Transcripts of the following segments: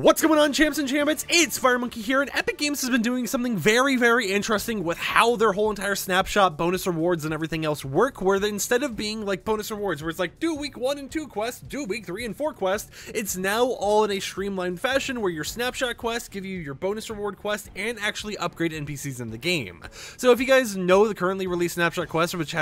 What's going on, champs and champions? It's FireMonkey here, and Epic Games has been doing something very, very interesting with how their whole entire snapshot, bonus rewards, and everything else work, where they, instead of being like bonus rewards, where it's like, do week 1 and 2 quests, do week 3 and 4 quests, it's now all in a streamlined fashion where your snapshot quests give you your bonus reward quest and actually upgrade NPCs in the game. So if you guys know the currently released snapshot quest, which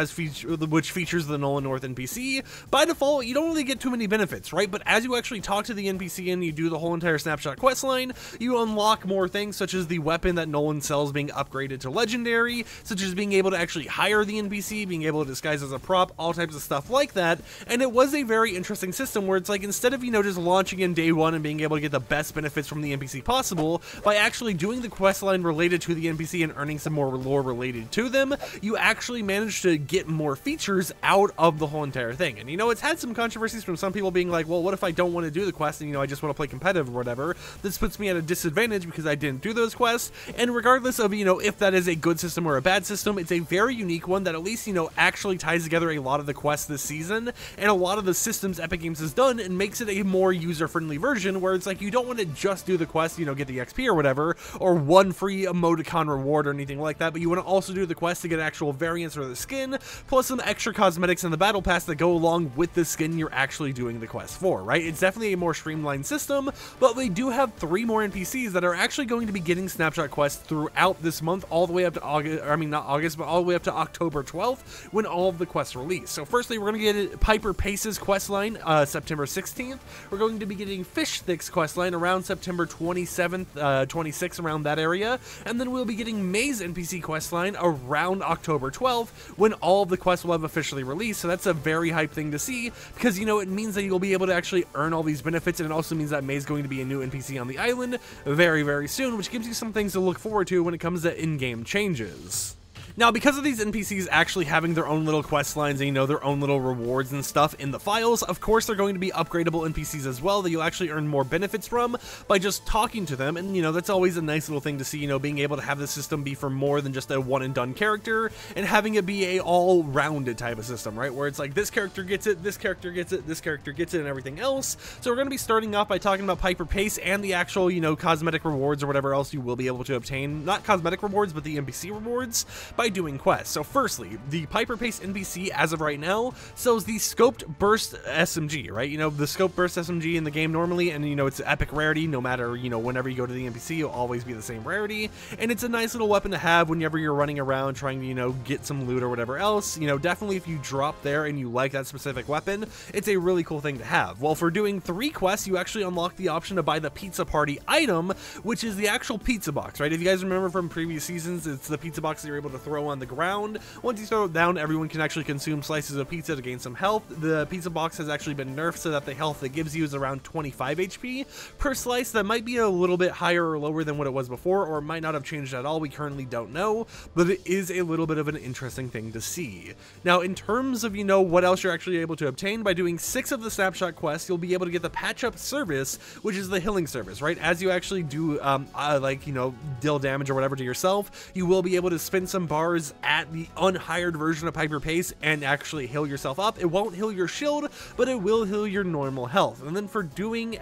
features the Nolan North NPC, by default, you don't really get too many benefits, right? But as you actually talk to the NPC and you do the whole entire snapshot quest line, you unlock more things, such as the weapon that Nolan sells being upgraded to legendary, such as being able to actually hire the NPC, being able to disguise as a prop, all types of stuff like that. And it was a very interesting system where it's like, instead of, just launching in day one and being able to get the best benefits from the NPC possible, by actually doing the quest line related to the NPC and earning some more lore related to them, you actually managed to get more features out of the whole entire thing. And it's had some controversies from some people being like, well, what if I don't want to do the quest and I just want to play competitive or whatever? This puts me at a disadvantage because I didn't do those quests. And regardless of if that is a good system or a bad system, it's a very unique one that at least actually ties together a lot of the quests this season and a lot of the systems Epic Games has done, and makes it a more user-friendly version where it's like, you don't want to just do the quest, get the XP or whatever, or one free emoticon reward or anything like that, but you want to also do the quest to get actual variants or the skin, plus some extra cosmetics in the battle pass that go along with the skin you're actually doing the quest for, right? It's definitely a more streamlined system, but we do have 3 more NPCs that are actually going to be getting snapshot quests throughout this month, all the way up to August, not August, but all the way up to October 12th, when all of the quests release. So firstly, we're going to get Piper Pace's quest line September 16th. We're going to be getting Fish Thick's quest line around September 27th, 26th, around that area, and then we'll be getting May's NPC quest line around October 12th, when all of the quests will have officially released. So that's a very hype thing to see, because it means that you'll be able to actually earn all these benefits, and it also means that May's going to be a new NPC on the island very, very soon, which gives you some things to look forward to when it comes to in-game changes. Now, because of these NPCs actually having their own little quest lines and, their own little rewards and stuff in the files, of course they're going to be upgradable NPCs as well that you'll actually earn more benefits from by just talking to them. And, that's always a nice little thing to see, being able to have the system be for more than just a one-and-done character, and having it be a all-rounded type of system, right? Where it's like, this character gets it, this character gets it, this character gets it, and everything else. So we're going to be starting off by talking about Piper Pace and the actual, cosmetic rewards or whatever else you will be able to obtain. Not cosmetic rewards, but the NPC rewards by doing quests. So firstly, the Piper Pace NPC as of right now sells the Scoped Burst SMG, right? The Scoped Burst SMG in the game normally, and it's epic rarity, no matter, whenever you go to the NPC, it'll always be the same rarity, and it's a nice little weapon to have whenever you're running around trying to, get some loot or whatever else. Definitely if you drop there and you like that specific weapon, it's a really cool thing to have. Well, for doing 3 quests, you actually unlock the option to buy the Pizza Party item, which is the actual pizza box, right? If you guys remember from previous seasons, it's the pizza box that you're able to throw on the ground. Once you throw it down, everyone can actually consume slices of pizza to gain some health. The pizza box has actually been nerfed so that the health it gives you is around 25 HP per slice. That might be a little bit higher or lower than what it was before, or it might not have changed at all. We currently don't know, but it is a little bit of an interesting thing to see. Now, in terms of, what else you're actually able to obtain, by doing 6 of the snapshot quests, you'll be able to get the patch up service, which is the healing service, right? As you actually do, deal damage or whatever to yourself, you will be able to spend some bars at the unhired version of Piper Pace and actually heal yourself up. It won't heal your shield, but it will heal your normal health. And then for doing,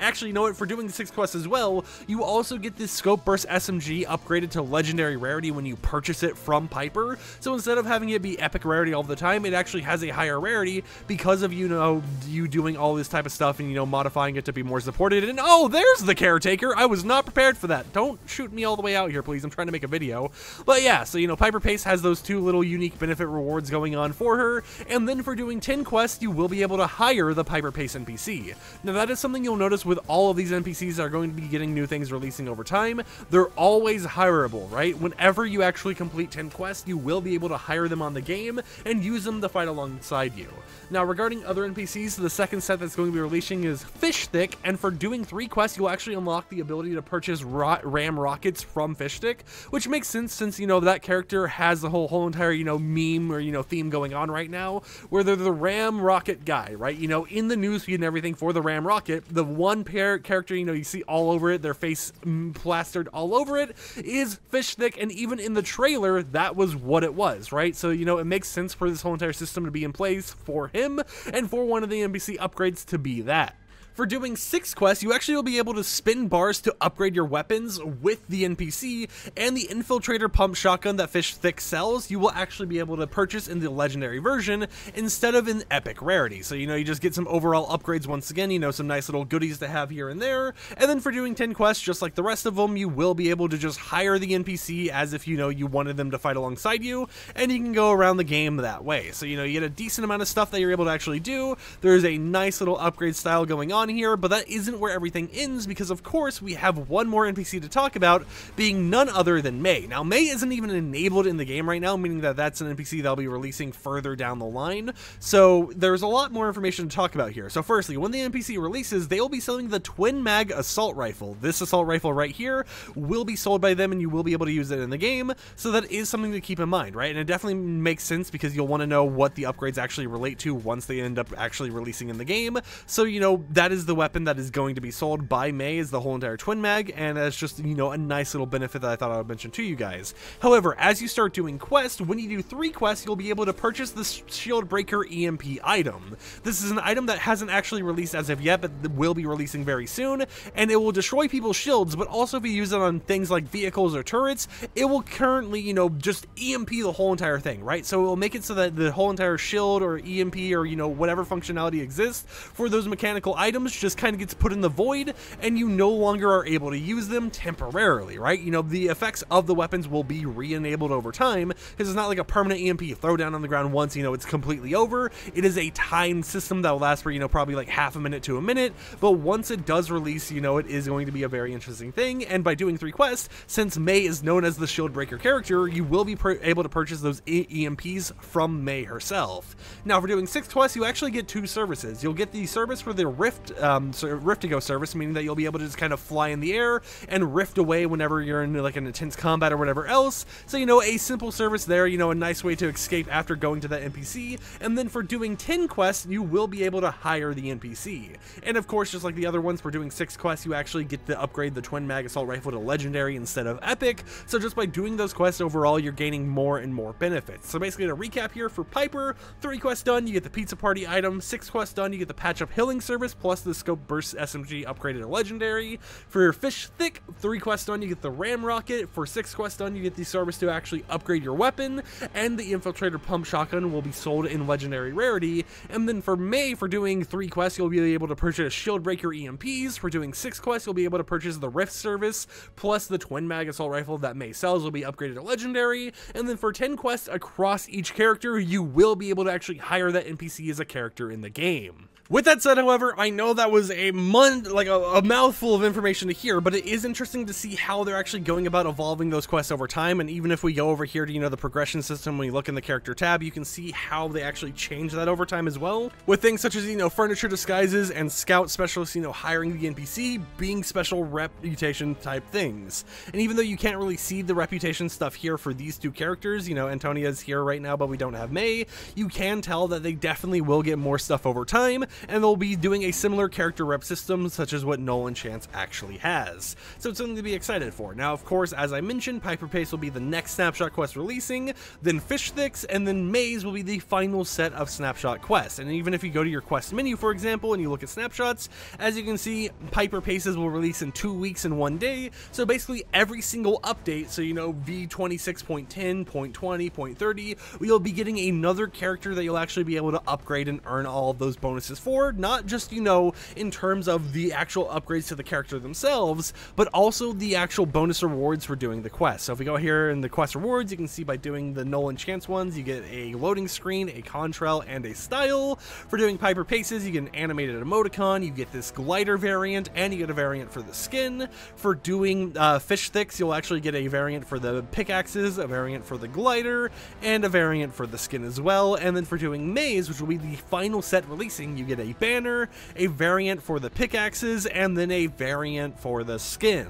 for doing the 6 quests as well, you also get this Scope Burst SMG upgraded to legendary rarity when you purchase it from Piper. So instead of having it be epic rarity all the time, it actually has a higher rarity because of, you doing all this type of stuff and, modifying it to be more supported. And oh, there's the caretaker. I was not prepared for that. Don't shoot me all the way out here, please. I'm trying to make a video. But yeah, so, Piper Pace has those 2 little unique benefit rewards going on for her, and then for doing 10 quests, you will be able to hire the Piper Pace NPC. Now, that is something you'll notice with all of these NPCs that are going to be getting new things releasing over time. They're always hireable, right? Whenever you actually complete 10 quests, you will be able to hire them on the game and use them to fight alongside you. Now, regarding other NPCs, the second set that's going to be releasing is Fish Thick, and for doing 3 quests, you'll actually unlock the ability to purchase ram rockets from Fish Thick, which makes sense since, that character has the whole entire, meme or, theme going on right now, where they're the ram rocket guy, right? In the newsfeed and everything for the ram rocket, the one character, you see all over it, their face plastered all over it, is Fish Thick, and even in the trailer, that was what it was, right? So, it makes sense for this whole entire system to be in place for him, and for one of the NPC upgrades to be that. For doing 6 quests, you actually will be able to spin bars to upgrade your weapons with the NPC, and the infiltrator pump shotgun that Fish Thick sells, you will actually be able to purchase in the legendary version instead of in epic rarity. So, you just get some overall upgrades once again, some nice little goodies to have here and there. And then for doing 10 quests, just like the rest of them, you will be able to just hire the NPC as if, you wanted them to fight alongside you, and you can go around the game that way. So, you get a decent amount of stuff that you're able to actually do. There's a nice little upgrade style going on here, but that isn't where everything ends, because of course we have one more NPC to talk about, being none other than May. Now, May isn't even enabled in the game right now, meaning that that's an NPC that'll be releasing further down the line. So there's a lot more information to talk about here. So firstly, when the NPC releases, they will be selling the twin mag assault rifle. This assault rifle right here will be sold by them, and you will be able to use it in the game. So that is something to keep in mind, right? And it definitely makes sense, because you'll want to know what the upgrades actually relate to once they end up actually releasing in the game. So, that is the weapon that is going to be sold by May, is the whole entire twin mag, and that's just, a nice little benefit that I thought I would mention to you guys. However, as you start doing quests, when you do 3 quests, you'll be able to purchase the Shield Breaker EMP item. This is an item that hasn't actually released as of yet, but will be releasing very soon, and it will destroy people's shields, but also if you use it on things like vehicles or turrets, it will currently, just EMP the whole entire thing, right? So it will make it so that the whole entire shield or EMP or, whatever functionality exists for those mechanical items just kind of gets put in the void, and you no longer are able to use them temporarily, right? The effects of the weapons will be re-enabled over time, because it's not like a permanent EMP throw down on the ground once, it's completely over. It is a timed system that will last for, probably like half a minute to a minute, but once it does release, it is going to be a very interesting thing. And by doing 3 quests, since May is known as the Shield Breaker character, you will be able to purchase those EMPs from May herself. Now, for doing 6 quests, you actually get 2 services. You'll get the service for the Rift-to-Go service, meaning that you'll be able to just kind of fly in the air and rift away whenever you're in like an intense combat or whatever else. So, a simple service there, a nice way to escape after going to that NPC. And then for doing 10 quests, you will be able to hire the NPC. And of course, just like the other ones, for doing 6 quests, you actually get to upgrade the twin mag assault rifle to legendary instead of epic. So just by doing those quests overall, you're gaining more and more benefits. So basically, to recap here, for Piper, 3 quests done, you get the pizza party item. 6 quests done, you get the patch up healing service plus the scope burst SMG upgraded to legendary. For Fish Thick, 3 quests done, you get the ram rocket. For 6 quests done, you get the service to actually upgrade your weapon, and the infiltrator pump shotgun will be sold in legendary rarity. And then for May, for doing 3 quests, you'll be able to purchase Shield Breaker EMPs. For doing 6 quests, you'll be able to purchase the Rift service plus the twin mag assault rifle that May sells will be upgraded to legendary. And then for 10 quests across each character, you will be able to actually hire that NPC as a character in the game. With that said, however, I know that was a mouthful of information to hear, but it is interesting to see how they're actually going about evolving those quests over time. And even if we go over here to, the progression system, when you look in the character tab, you can see how they actually change that over time as well. With things such as, furniture disguises and scout specialists, hiring the NPC being special reputation type things. And even though you can't really see the reputation stuff here for these 2 characters, Antonia's here right now, but we don't have May, you can tell that they definitely will get more stuff over time, and they'll be doing a similar character rep system such as what Nolan Chance actually has. So it's something to be excited for. Now, of course, as I mentioned, Piper Pace will be the next snapshot quest releasing, then Fish Thicks, and then Maze will be the final set of snapshot quests. And even if you go to your quest menu, for example, and you look at snapshots, as you can see, Piper Paces will release in 2 weeks and 1 day. So basically every single update, so V26.10, 0.20, 0.30, you'll be getting another character that you'll actually be able to upgrade and earn all of those bonuses for. Not just, in terms of the actual upgrades to the character themselves, but also the actual bonus rewards for doing the quest. So if we go here in the quest rewards, you can see by doing the Nolan Chance ones, you get a loading screen, a contrail, and a style. For doing Piper Paces, you get an animated emoticon, you get this glider variant, and you get a variant for the skin. For doing Fish Thicks, you'll actually get a variant for the pickaxes, a variant for the glider, and a variant for the skin as well. And then for doing Maze, which will be the final set releasing, you get a banner, a variant for the pickaxes, and then a variant for the skin.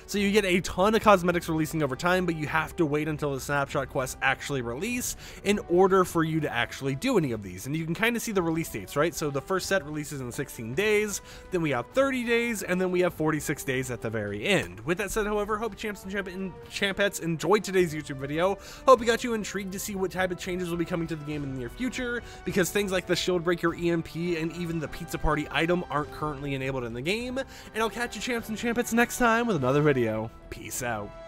So you get a ton of cosmetics releasing over time, but you have to wait until the snapshot quests actually release in order for you to actually do any of these. And you can kind of see the release dates, right? So the first set releases in 16 days, then we have 30 days, and then we have 46 days at the very end. With that said, however, hope you champs and champettes enjoyed today's YouTube video. Hope it got you intrigued to see what type of changes will be coming to the game in the near future, because things like the Shield Breaker EMP and even the pizza party item aren't currently enabled in the game, and I'll catch you champs and champets next time with another video. Peace out.